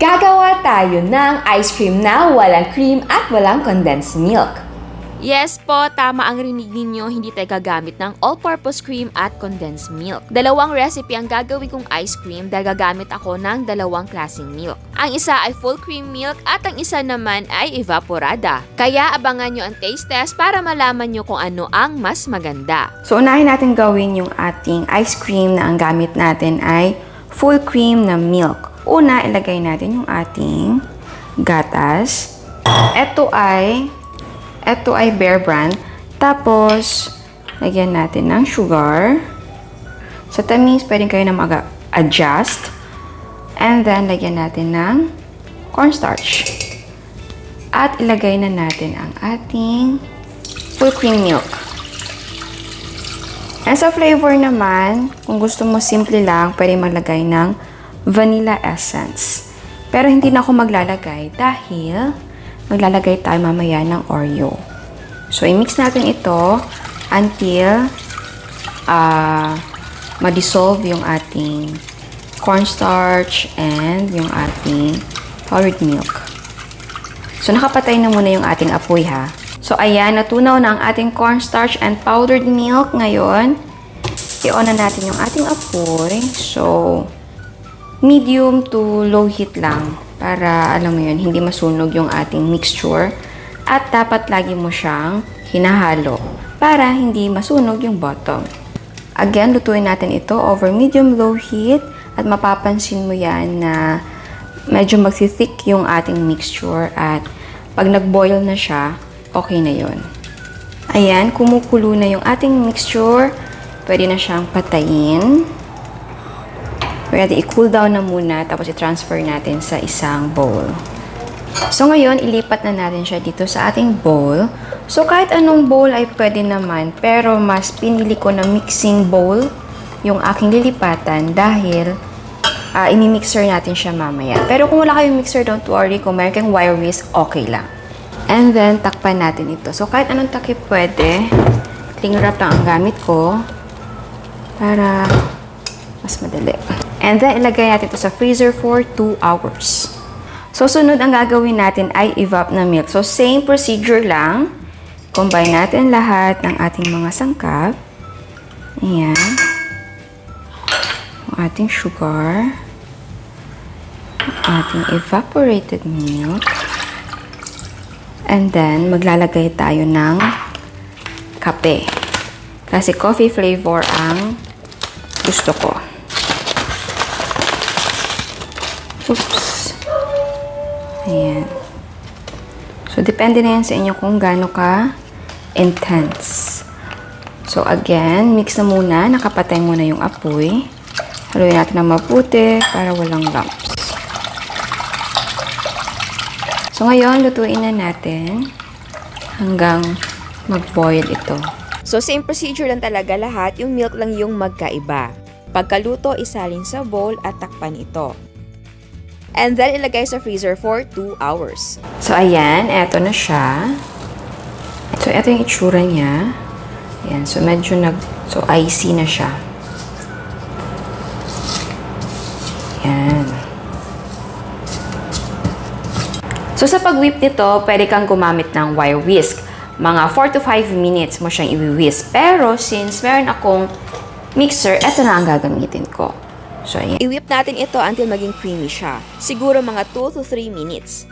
Gagawa tayo ng ice cream na walang cream at walang condensed milk. Yes po, tama ang rinig ninyo, hindi tayo gagamit ng all-purpose cream at condensed milk. Dalawang recipe ang gagawin kong ice cream dahil gagamit ako ng dalawang klaseng milk. Ang isa ay full cream milk at ang isa naman ay evaporada. Kaya abangan nyo ang taste test para malaman nyo kung ano ang mas maganda. So, unahin natin gawin yung ating ice cream na ang gamit natin ay full cream na milk. Una, ilagay natin yung ating gatas. Ito ay Bear Brand. Tapos, lagyan natin ng sugar. Sa tamis, pwede kayo na mag-adjust. And then, lagyan natin ng cornstarch. At ilagay na natin ang ating full cream milk. And sa flavor naman, kung gusto mo simple lang, pwede maglagay ng vanilla essence. Pero hindi na ako maglalagay dahil maglalagay tayo mamaya ng Oreo. So, i-mix natin ito until ma-dissolve yung ating cornstarch and yung ating powdered milk. So, nakapatay na muna yung ating apoy ha. So, ayan, natunaw na ang ating cornstarch and powdered milk. Ngayon, i-on na natin yung ating apoy. So, medium to low heat lang para, alam mo yun, hindi masunog yung ating mixture. At dapat lagi mo siyang hinahalo para hindi masunog yung bottom. Again, lutuin natin ito over medium-low heat at mapapansin mo yan na medyo magsi-thick yung ating mixture at pag nag-boil na siya, okay na yun. Ayan, kumukulo na yung ating mixture. Pwede na siyang patayin. Pwede i-cool down na muna tapos i-transfer natin sa isang bowl. So ngayon, ilipat na natin siya dito sa ating bowl. So kahit anong bowl ay pwede naman, pero mas pinili ko na mixing bowl yung aking lilipatan dahil imi-mixer natin siya mamaya. Pero kung wala kayong mixer, don't worry. Kung meron kang wire whisk, okay lang. And then, takpan natin ito. So kahit anong takip pwede. Cling wrap lang ang gamit ko para mas madali. And then, ilagay natin ito sa freezer for 2 hours. So, sunod ang gagawin natin ay evap na milk. So, same procedure lang. Combine natin lahat ng ating mga sangkap. Ayan. Ang ating sugar. Ang ating evaporated milk. And then, maglalagay tayo ng kape. Kasi coffee flavor ang gusto ko. Oops. Ayan. So, depende na yan sa inyo kung gaano ka intense. So, again, mix na muna. Nakapatay muna yung apoy. Haluin natin ng mabuti para walang lumps. So, ngayon, lutuin na natin hanggang mag-boil ito. So same procedure lang talaga lahat, yung milk lang yung magkaiba. Pagkaluto, isalin sa bowl at takpan ito. And then ilagay sa freezer for 2 hours. So, ayan. Eto na siya. So, eto yung itsura niya. Ayan. So, medyo so, icy na siya. Ayan. So, sa pag-whip nito, pwede kang gumamit ng wire whisk. Mga 4 to 5 minutes mo siyang i-whisk. Pero, since meron akong mixer, eto na ang gagamitin ko. So, ayan. I-whip natin ito until maging creamy siya. Siguro mga 2 to 3 minutes.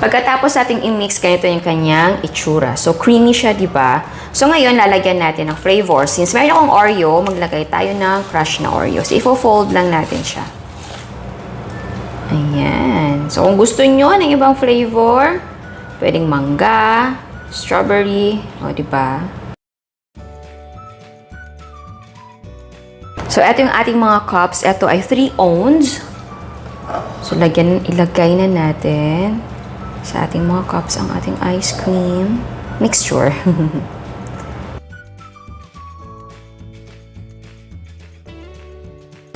Pagkatapos nating i-mix, ganito yung kanyang itsura. So, creamy siya, di ba? So, ngayon, lalagyan natin ng flavor. Since meron akong Oreo, maglagay tayo ng crush na Oreo. So, ifo-fold lang natin siya. Ayan. So, kung gusto nyo ng ibang flavor, pwedeng mangga, strawberry, o, di ba? So, ito yung ating mga cups. Ito ay 3 ounce. So, ilagay na natin sa ating mga cups ang ating ice cream mixture.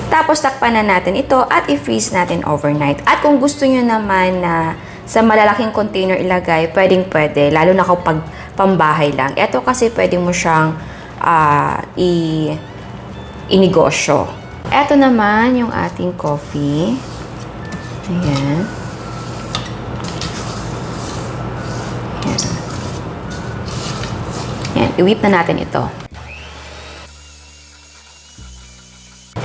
Tapos, takpan na natin ito at i-freeze natin overnight. At kung gusto nyo naman na sa malalaking container ilagay, pwedeng-pwede. Lalo na kapag pambahay lang. Ito kasi pwede mo siyang inegosyo. Eto naman yung ating coffee. Ayan. Ayan. Ayan. I-whip na natin ito.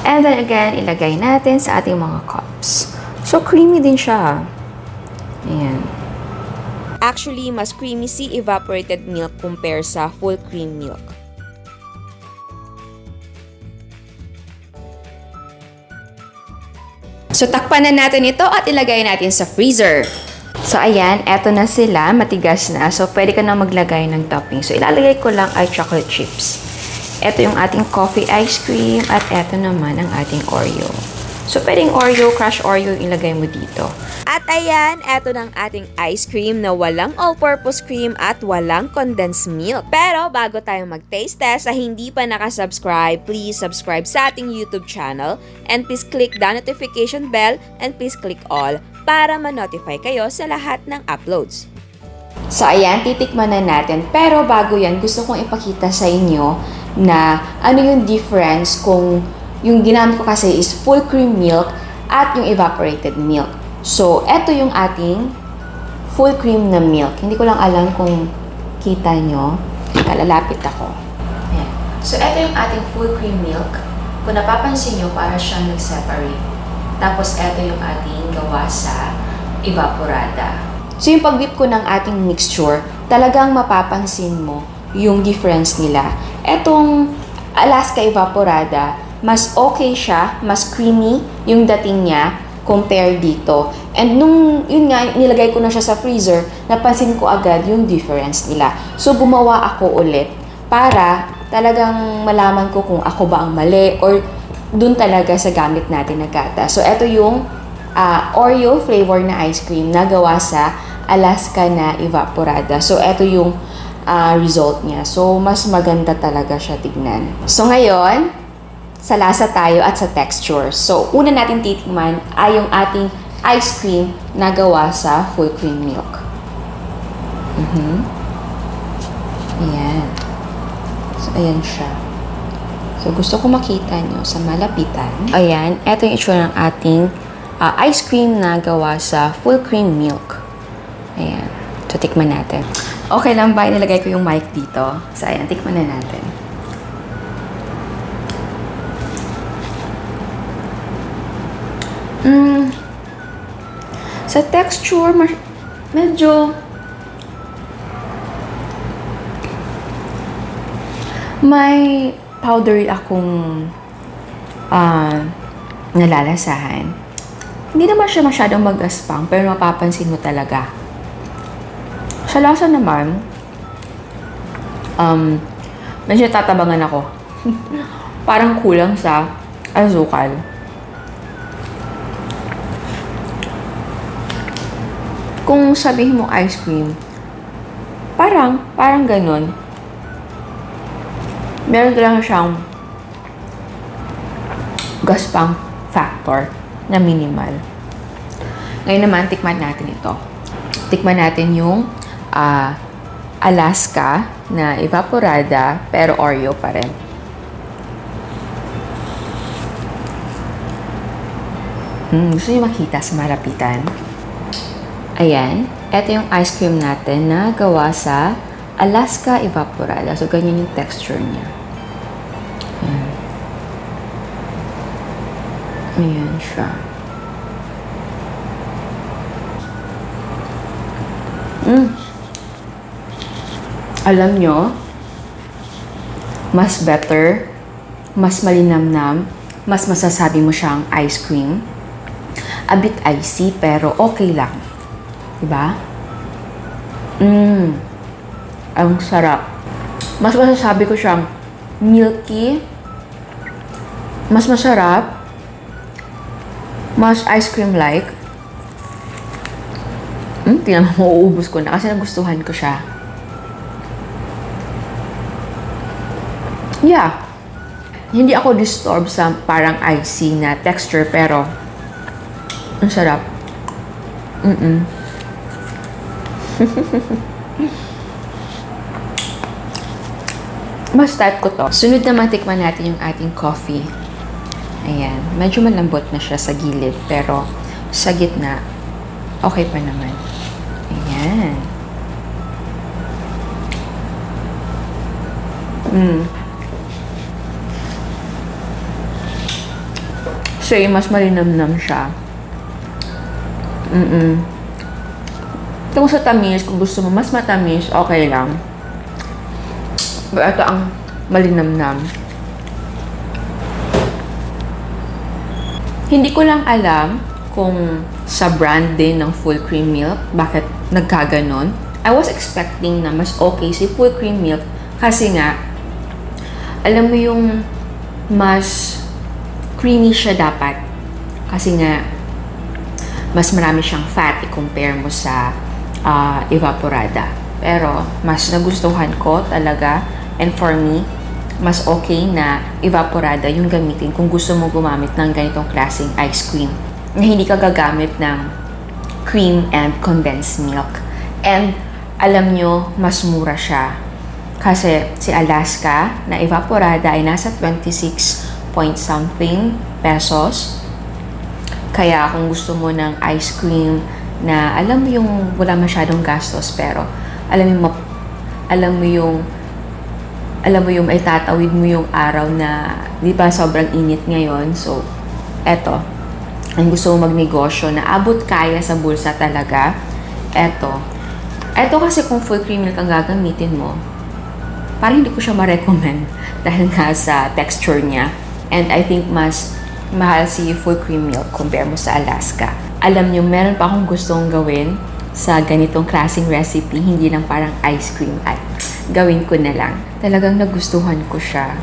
And then again, ilagay natin sa ating mga cups. So, creamy din siya. Ayan. Actually, mas creamy si evaporated milk compare sa full cream milk. So, takpan na natin ito at ilagay natin sa freezer. So, ayan, eto na sila, matigas na. So, pwede ka na maglagay ng topping. So, ilalagay ko lang ay chocolate chips. Ito yung ating coffee ice cream at eto naman ang ating Oreo. So, pwedeng Oreo, crush Oreo yung ilagay mo dito. At ayan, eto ng ating ice cream na walang all-purpose cream at walang condensed milk. Pero bago tayo mag-taste test, sa hindi pa nakasubscribe, please subscribe sa ating YouTube channel and please click the notification bell and please click all para ma-notify kayo sa lahat ng uploads. So, ayan, titikman na natin. Pero bago yan, gusto kong ipakita sa inyo na ano yung difference kung yung ginamit ko kasi is full cream milk at yung evaporated milk. So, eto yung ating full cream na milk. Hindi ko lang alam kung kita nyo. Lalapit ako. Ayan. So, eto yung ating full cream milk. Kung napapansin nyo, para siyang nag-separate. Tapos, eto yung ating gawa sa evaporada. So, yung pag-whip ko ng ating mixture, talagang mapapansin mo yung difference nila. Etong Alaska Evaporada, mas okay siya, mas creamy yung dating niya compare dito. And nung yun nga, nilagay ko na siya sa freezer, napansin ko agad yung difference nila. So, gumawa ako ulit para talagang malaman ko kung ako ba ang mali or dun talaga sa gamit natin na gata. So, eto yung Oreo flavor na ice cream na gawa sa Alaska na Evaporada. So, eto yung result niya. So, mas maganda talaga siya tignan. So, ngayon, sa lasa tayo at sa texture. So, una natin titikman ay yung ating ice cream na gawa sa full cream milk. Ayan. So, ayan siya. So, gusto ko makita nyo sa malapitan. Ayan, eto yung itsura ng ating ice cream na gawa sa full cream milk. Ayan. So, tikman natin. Okay lang ba? Nilagay ko yung mic dito. So, ayan, tikman na natin. Sa texture, medyo may powdery akong nalalasahan. Hindi naman siya masyadong magaspang, pero mapapansin mo talaga. Sa lasa naman, medyo tatabangan ako. Parang kulang sa asukal. Kung sabihin mo ice cream, parang ganun. Meron lang siyang gaspang factor na minimal. Ngayon naman, tikman natin ito. Tikman natin yung Alaska na Evaporada, pero Oreo pa rin. Gusto niyo makita sa malapitan? Ayan, ito yung ice cream natin na gawa sa Alaska Evaporada. So, ganyan yung texture niya. Ayan. Ayan siya. Alam nyo, mas better, mas malinamnam, mas masasabi mo siyang ice cream. A bit icy, pero okay lang. Diba? Ang sarap. Mas masasabi ko siyang milky, mas masarap, mas ice cream-like. Tingnan mo, uuubos ko na kasi nagustuhan ko siya. Yeah. Hindi ako disturbed sa parang icy na texture, pero ang sarap. Mas type ko to. Sunod naman tikman natin yung ating coffee. Ayan. Medyo malambot na siya sa gilid, pero sa gitna, okay pa naman. Ayan. So, mas malinamnam siya. Kung sa tamis, kung gusto mo mas matamis, okay lang. Pero ito ang malinamnam. Hindi ko lang alam kung sa brand din ng full cream milk, bakit nagkaganon. I was expecting na mas okay si full cream milk kasi nga, alam mo yung mas creamy siya dapat. Kasi nga, mas marami siyang fat i-compare mo sa evaporada. Pero, mas nagustuhan ko talaga. And for me, mas okay na evaporada yung gamitin kung gusto mo gumamit ng ganitong klaseng ice cream. Na hindi ka gagamit ng cream and condensed milk. And, alam nyo, mas mura siya. Kasi si Alaska na evaporada ay nasa 26 point something pesos. Kaya kung gusto mo ng ice cream na alam mo yung wala masyadong gastos pero alam mo yung may tatawid mo yung araw na di ba sobrang init ngayon. So, eto. Ang gusto mo magnegosyo na abot kaya sa bulsa talaga. Eto kasi kung full cream milk ang gagamitin mo, parang hindi ko siya ma-recommend dahil nga sa texture niya. And I think mas mahal si full cream milk compare mo sa Alaska. Alam niyo, meron pa akong gustong gawin sa ganitong klaseng recipe, hindi lang parang ice cream at gawin ko na lang. Talagang nagustuhan ko siya.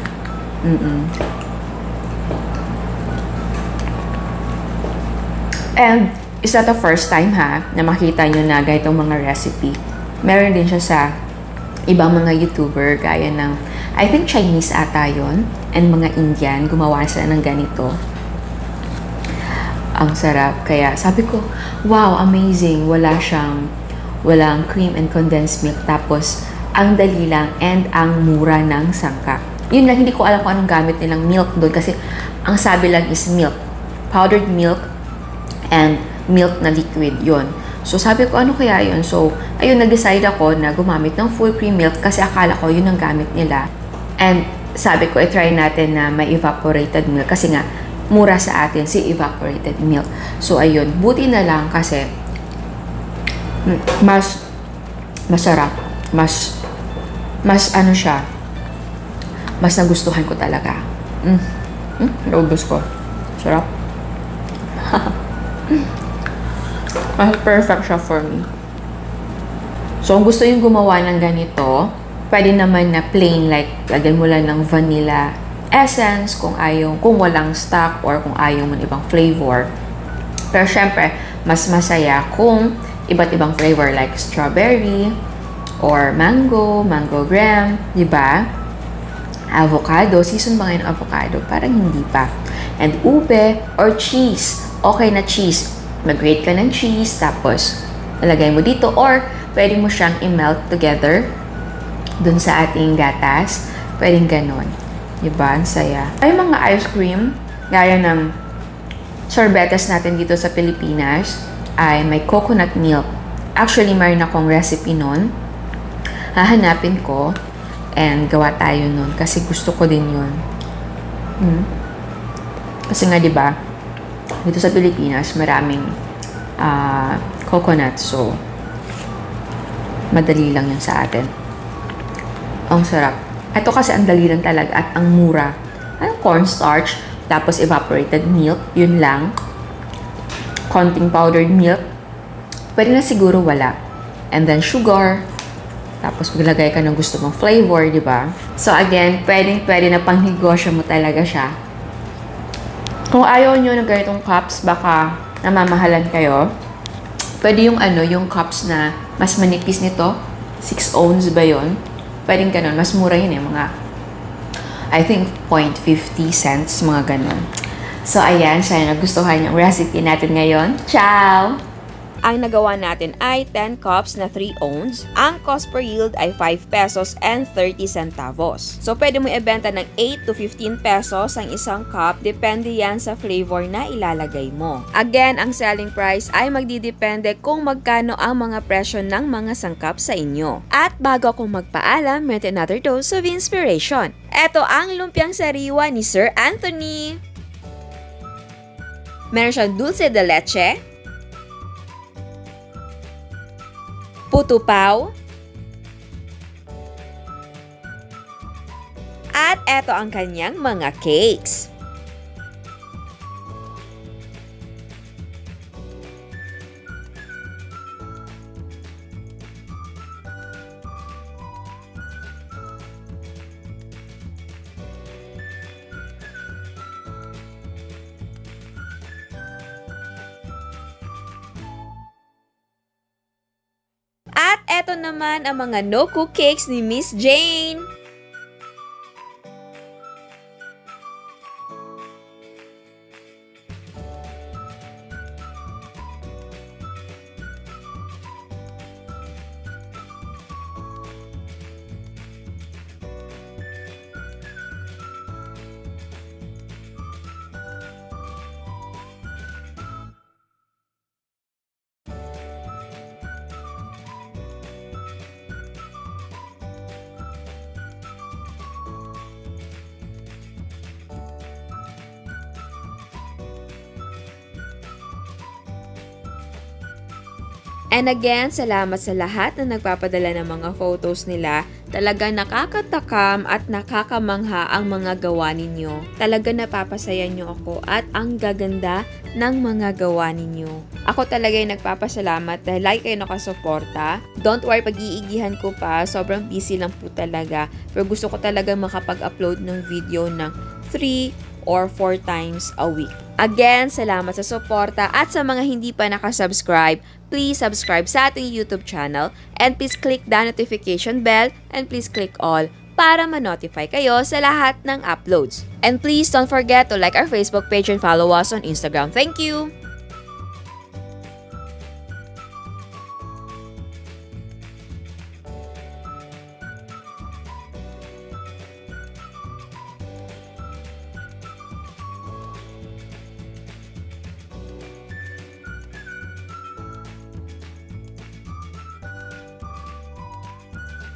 And is that the first time na makita nyo na ganitong mga recipe. Meron din siya sa ibang mga YouTuber gaya ng, I think Chinese ata yun, and mga Indian, gumawa sila ng ganito. Ang sarap. Kaya sabi ko, wow, amazing. Walang cream and condensed milk. Tapos, ang dali lang and ang mura ng sangka. Yun lang, hindi ko alam kung anong gamit nilang milk doon kasi ang sabi lang is milk. Powdered milk and milk na liquid, yun. So, sabi ko, ano kaya yun? So, ayun, nag-decide ako na gumamit ng full cream milk kasi akala ko yun ang gamit nila. And sabi ko, try natin na may evaporated milk kasi nga, mura sa atin si evaporated milk. So, ayun. Buti na lang kasi mas masarap. Mas ano siya. Mas nagustuhan ko talaga. Naubos ko. Sarap. Mas perfect siya for me. So, kung gusto yung gumawa ng ganito, pwede naman na plain, like, lagyan mo lang ng vanilla essence kung walang stock or kung ayaw mo ng ibang flavor. Pero syempre, mas masaya kung iba't ibang flavor like strawberry or mango graham, di ba? Avocado, season ba ngayon avocado? Parang hindi pa. And ube or cheese. Okay na cheese. Mag-grate ka ng cheese, tapos lalagay mo dito or pwede mo siyang i-melt together dun sa ating gatas. Pwedeng ganon. Diba? Ang saya. Ay, mga ice cream, gaya ng sorbetes natin dito sa Pilipinas, ay may coconut milk. Actually, mayroon akong recipe nun. Hahanapin ko and gawa tayo nun kasi gusto ko din yun. Kasi nga, diba, dito sa Pilipinas, maraming coconut. So, madali lang yun sa atin. Ang sarap. Ito kasi ang dali lang talaga at ang mura. Cornstarch, tapos evaporated milk, yun lang. Konting powdered milk. Pwede na siguro wala. And then sugar. Tapos maglagay ka ng gusto mong flavor, di ba? So again, pwede na pangnegosyo mo talaga siya. Kung ayaw nyo ng ganitong cups, baka namamahalan kayo. Pwede yung cups na mas manipis nito. 6 ounce ba yun? Pwedeng ganun. Mas mura yun mga, I think, 0.50 cents, mga ganun. So, ayan. Sana nagustuhan yung recipe natin ngayon. Ciao! Ang nagawa natin ay 10 cups na 3 ounce. Ang cost per yield ay 5 pesos and 30 centavos. So, pwede mo ibenta ng 8 to 15 pesos ang isang cup, depende yan sa flavor na ilalagay mo. Again, ang selling price ay magdidepende kung magkano ang mga presyo ng mga sangkap sa inyo. At bago akong magpaalam, meron another dose of inspiration. Ito ang lumpiang sariwa ni Sir Anthony. Meron siyang dulce de leche, puto pao, at eto ang kanyang mga cakes. At eto naman ang mga no-cook cakes ni Miss Jane. And again, salamat sa lahat na nagpapadala ng mga photos nila. Talaga nakakatakam at nakakamangha ang mga gawa ninyo. Talaga napapasaya nyo ako at ang gaganda ng mga gawa ninyo. Ako talaga yung nagpapasalamat dahil lagi kayo nakasuporta. Don't worry, pag-iigihan ko pa. Sobrang busy lang po talaga. Pero gusto ko talaga makapag-upload ng video ng 3 or 4 times a week. Again, salamat sa suporta at sa mga hindi pa nakasubscribe, please subscribe sa ating YouTube channel and please click the notification bell and please click all para ma-notify kayo sa lahat ng uploads. And please don't forget to like our Facebook page and follow us on Instagram. Thank you!